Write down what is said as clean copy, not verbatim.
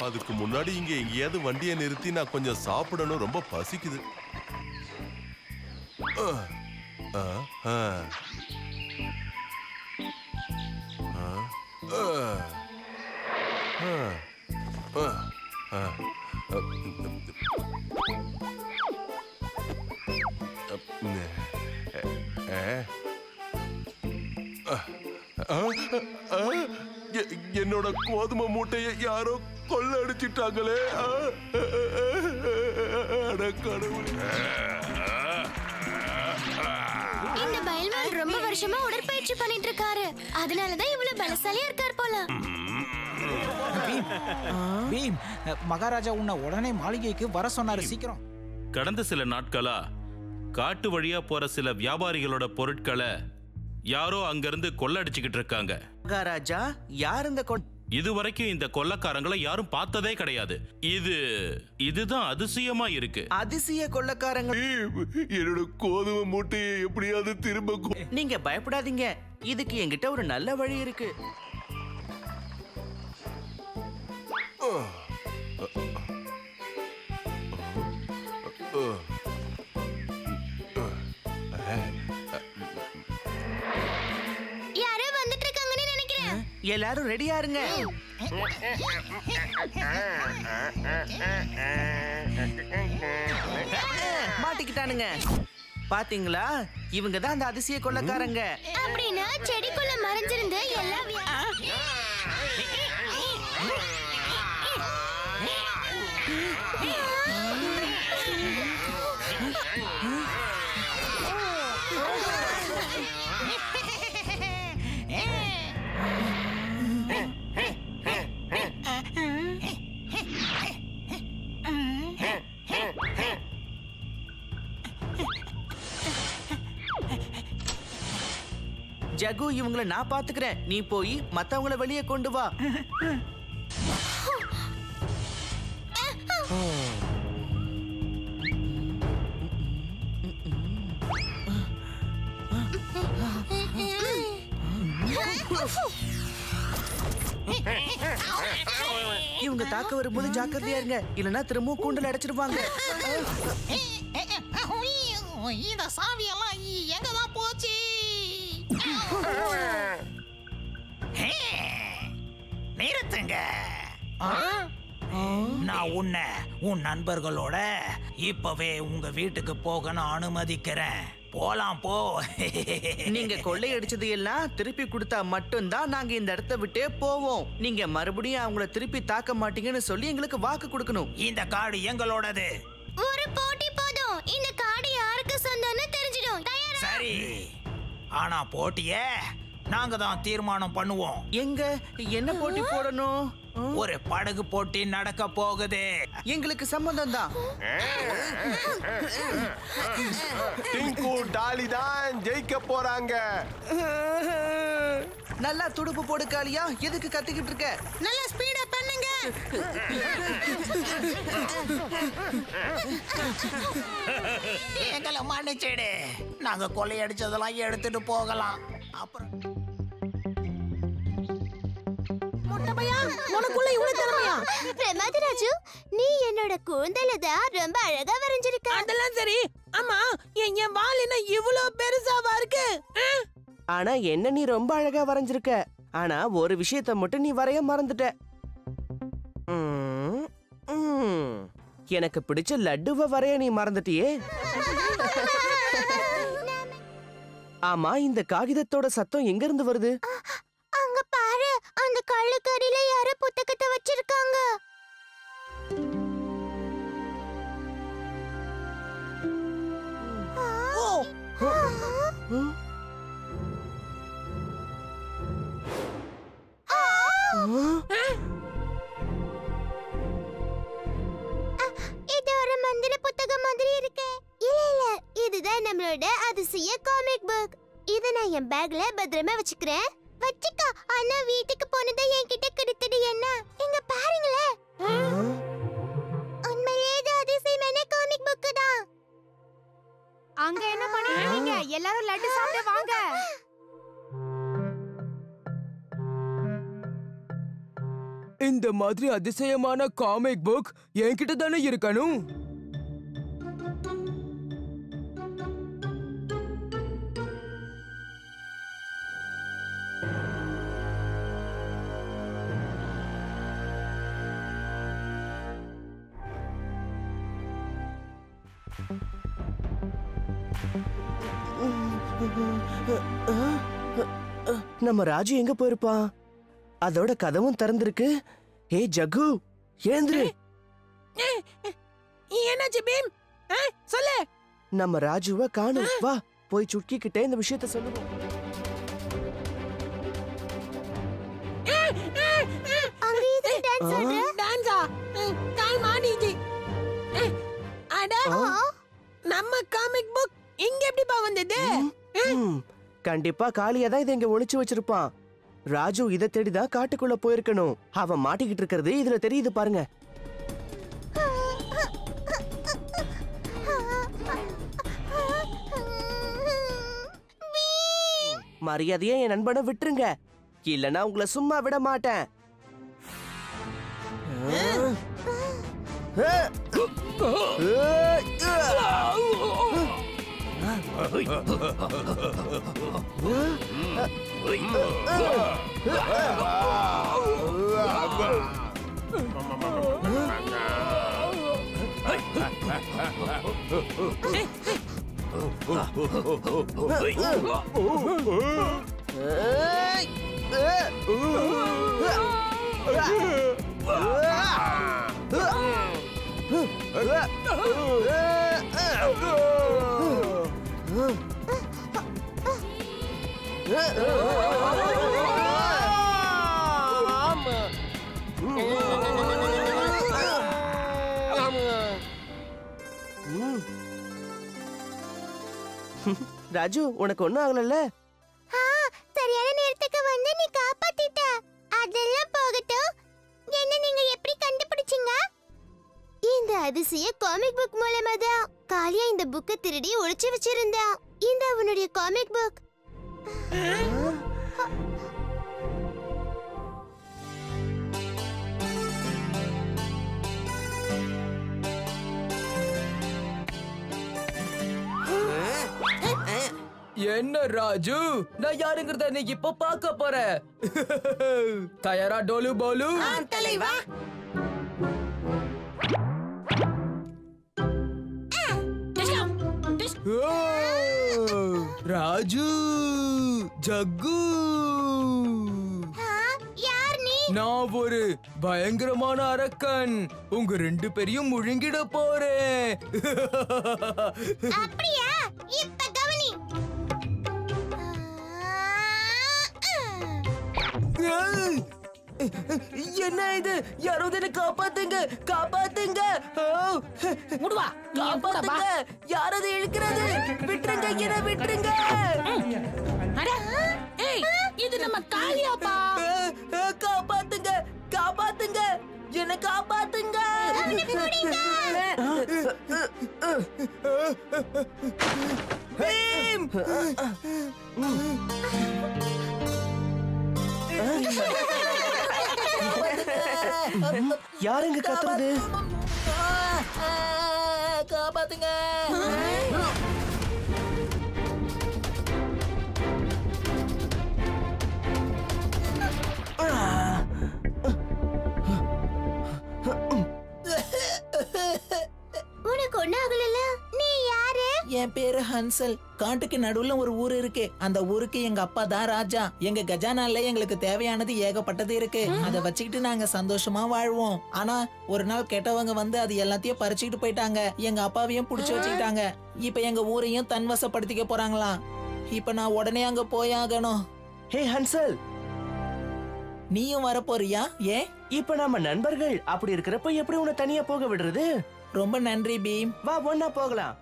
அதுக்கு முன்னாடி இங்க எங்கேயாவது வண்டியை நிறுத்தி நான் கொஞ்சம் சாப்பிடணும், ரொம்ப பசிக்குது. என்னோட கோதுமை மூட்டையை யாரோ கொள்ள அடிச்சிட்டாங்களே. இந்த பைல்வான் ரொம்ப வருஷமா உடற்பயிற்சி பண்ணிட்டு இருக்காரு, அதனாலதான் இவ்வளவு பலசாலியா இருக்காரு போல. பீம், மகாராஜா உன்னை உடனே மாளிகைக்கு வர சொன்னாரு, சீக்கிரம். கடந்த சில நாட்களா காட்டு வழியா போற சில வியாபாரிகளோட பொருட்களை யாரோ அங்கிருந்து கொள்ளடிச்சுக்கிட்டு இருக்காங்க. மகாராஜா, யார் இந்த இதுவரைக்கும் இந்த கொள்ளக்காரங்களை யாரும் பார்த்ததே கிடையாது. இதுதான் அதிசயமா இருக்கு. அதிசய கொள்ளக்காரங்க. என்னோட கோதுமை மூட்டையை எப்படியாவது திரும்ப. நீங்க பயப்படாதீங்க, இதுக்கு என்கிட்ட ஒரு நல்ல வழி இருக்கு. யாரோ வந்துட்டு இருக்காங்கன்னு நினைக்கிறேன். எல்லாரும் ரெடியா இருங்க. மாட்டிக்கிட்டானுங்க. பாத்தீங்களா, இவங்க தான் அந்த அதிசய கொள்ளக்காரங்க. அப்படின்னா செடிக்குள்ள மறைஞ்சிருந்து எல்லா ஜகு, இவங்கள நான் பாத்துக்கிறேன். நீ போய் மத்தவங்கள வெளியே கொண்டு வா. இவங்க தாக்க வரும்போது ஜாக்கிரதையா இருங்க, இல்லனா திரும்பவும் கூண்டல் அடைச்சிருவாங்க. இந்த சாவியெல்லாம் எங்கதான் போச்சு? நிறுத்துங்க. நான் உன் நண்பர்களோட இப்பவே உங்க வீட்டுக்கு போக நான் அனுமதிக்கிறேன். போலாம், போ. நீங்க கொள்ளையடிச்சது எல்லாம் திருப்பி கொடுத்தா மட்டும்தான் நாங்க இந்த இடத்த விட்டே போவோம். நீங்க மறுபடியும் அவங்கள திருப்பி தாக்க மாட்டீங்கன்னு சொல்லி எங்களுக்கு வாக்கு கொடுக்கணும். இந்த காடு எங்களோடது. ஒரு போட்டி போதும், இந்த காடு யாருக்கு சொந்தம்னு தெரிஞ்சிடும். சரி, ஆனா போட்டிய நாங்க தான் தீர்மானம் பண்ணுவோம். எங்க என்ன போட்டி போடணும்? ஒரு படகு போட்டி நடக்க போகுது. எங்களுக்கு சம்மதம் தான். டிங்கு டாலி தான் ஜெயிக்க போறாங்க. நல்லா துடுப்பு போடு காளியா, எதுக்கு கத்திக்கிட்டு இருக்க? நல்ல ஸ்பீடா பண்ணுங்க. எங்களை மன்னிச்சிடு, நாங்க கொள்ளையடிச்சதெல்லாம் எடுத்துட்டு போகலாம். அப்புறம் உனக்குள்ள இவ்வளவு திறமையா? பிரமாதராஜு, நீ என்னோட கூந்தல தான் ரொம்ப அழகா வரைஞ்சிருக்க. அதெல்லாம் சரி. ஆமா, என் வால் என்ன இவ்வளவு பெருசாவா இருக்கு? ஆனா என்ன நீ ரொம்ப அழகா வரைஞ்சிருக்க. ஆனா ஒரு விஷயத்த மட்டும் நீ வரைய மறந்துட்ட. எனக்கு பிடிச்ச லட்டுவை வரைய நீ மறந்துட்டியே. ஆமா, இந்த காகிதத்தோட சத்தம் எங்க இருந்து வருது? அங்க பாரு, அந்த கள்ளுக்கடியில யாரோ புத்தகத்தை வச்சிருக்காங்க. இது ஒரு மந்திர புத்தகம் மாதிரி இருக்கு. இல்ல, இதுதான் நம்மளோட அதிசய காமிக் புக். இத நான் என் பேக்ல பத்திரமா வச்சுக்கிறேன். வச்சுக்கோ. ஆனா வீட்டுக்கு போனதை என்கிட்ட கொடுத்துடு. என்ன இங்க பாருங்களே, உண்மையிலே இது அதிசயமான காமிக் புக் தான். அங்க என்ன பண்ணிருக்கீங்க? எல்லாரும் லட்டு சாப்பிட வாங்க. இந்த மாதிரி அதிசயமான காமிக் புக் என்கிட்ட தானே இருக்கணும். நம்ம ராஜு எங்க போயிருப்பான்? அதோட கதவும் திறந்திருக்கு. ஏ ஜக்கு, எழுந்துரு. என்னாச்சு பீம்? சொல்லு. நம்ம ராஜுவை காணோம். வா போய் சுட்கி கிட்ட இந்த விஷயத்தை சொல்லுவோம். டான்ஸா? கால் மாட்டிச்சு. அட, நம்ம காமிக் புக் இங்க எப்படிப்பா வந்தது? கண்டிப்பா காளியா தான் இதை இங்க ஒளிச்சு வச்சிருப்பான். ராஜு இதை தேடிதான் காட்டுக்குள்ள போயிருக்கணும். அவன் மாட்டிக்கிட்டு இருக்கிறது இதுல தெரியுது பாருங்க. மரியாதையா என் நண்பனை விட்டுருங்க, இல்லனா உங்களை சும்மா விட மாட்டேன். ராஜு, உனக்கு ஒண்ணும் ஆகலல்ல? சரியான நேரத்துக்கு வந்து நீ காப்பாத்திட்ட. அதெல்லாம் போகட்டும், என்ன நீங்க எப்படி கண்டுபிடிச்சீங்க? இந்த அதிசய காமிக் புக் மூலமா தான். காளியா இந்த புக்கை திருடி ஒளிச்சு வச்சிருந்தா. இந்த அவனுடைய காமிக் புக். என்ன ராஜு, நான் யாருங்கிறத நீ இப்ப பார்க்க போற. தயாரா டோலு போலு? தலைவா. ராஜு, ஜக்கு, யார் நீ? நான் ஒரு பயங்கரமான அரக்கன். உங்க ரெண்டு பேரையும் முழுங்கிட போறேன். அப்படியா? இப்ப கவனி. என்ன இது? யாராவது என்ன காப்பாத்துங்க, காப்பாத்துங்க. முடுவா, காப்பாத்துங்க. யாராவது இழுக்கிறது? விட்டுருங்க, என்ன விட்டுருங்க. அட, ஏய், இது நம்ம காளியாப்பா. காப்பாத்துங்க, காப்பாத்துங்க, என்ன காப்பாத்துங்க. பீம்! யாருங்க கத்துறது? காப்பாத்துங்க. உனக்கு ஒண்ணு ஆகல? நீ யாரு? என் பேரு ஹன்சல். காட்டுக்கு நடுவுல ஒரு ஊர் இருக்கு. அந்த ஊருக்கு எங்க அப்பா தான் ராஜா. எங்க கஜானால எங்களுக்கு தேவையானது ஏகப்பட்டது இருக்கு. அதை வச்சுக்கிட்டு நாங்க சந்தோஷமா வாழ்வோம். ஆனா ஒரு நாள் கெட்டவங்க வந்து அது எல்லாத்தையும் பறிச்சுக்கிட்டு போயிட்டாங்க. எங்க அப்பாவையும் புடிச்சு வச்சுக்கிட்டாங்க. இப்ப எங்க ஊரையும் தன்வசப்படுத்திக்க போறாங்களாம். இப்ப நான் உடனே அங்க போயாகணும். ஹே ஹன்சல், நீயும் வர போறியா? ஏன்? இப்ப நம்ம நண்பர்கள். அப்படி இருக்கிறப்ப எப்படி உன்னை தனியா போக விடுறது? ரொம்ப நன்றி பீம். வா ஒன்னா போகலாம்.